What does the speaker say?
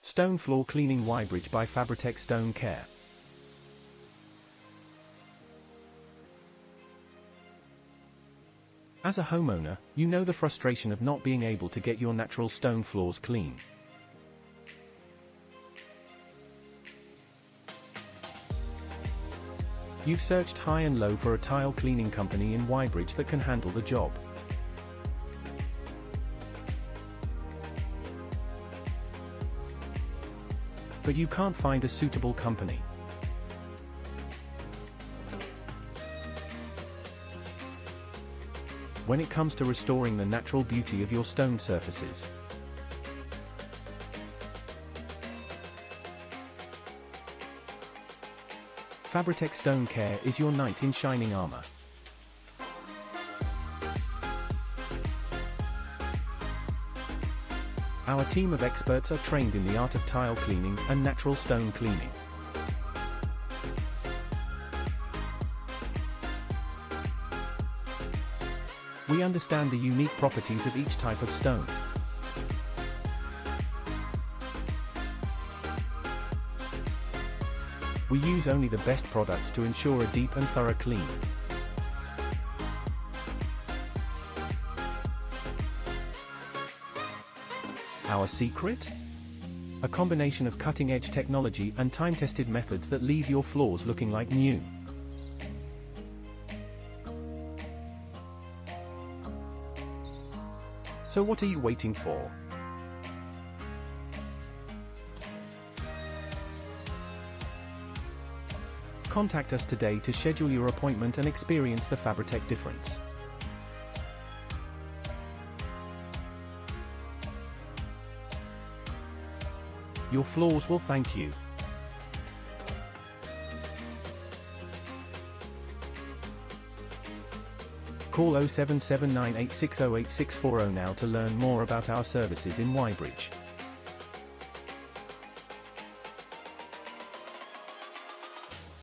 Stone Floor Cleaning Weybridge by Fabritec Stone Care. As a homeowner, you know the frustration of not being able to get your natural stone floors clean. You've searched high and low for a tile cleaning company in Weybridge that can handle the job. But you can't find a suitable company. When it comes to restoring the natural beauty of your stone surfaces, Fabritec Stone Care is your knight in shining armor. Our team of experts are trained in the art of tile cleaning and natural stone cleaning. We understand the unique properties of each type of stone. We use only the best products to ensure a deep and thorough clean. Our secret? A combination of cutting-edge technology and time-tested methods that leave your floors looking like new. So what are you waiting for? Contact us today to schedule your appointment and experience the Fabritec difference. Your floors will thank you. Call 07798608640 now to learn more about our services in Weybridge.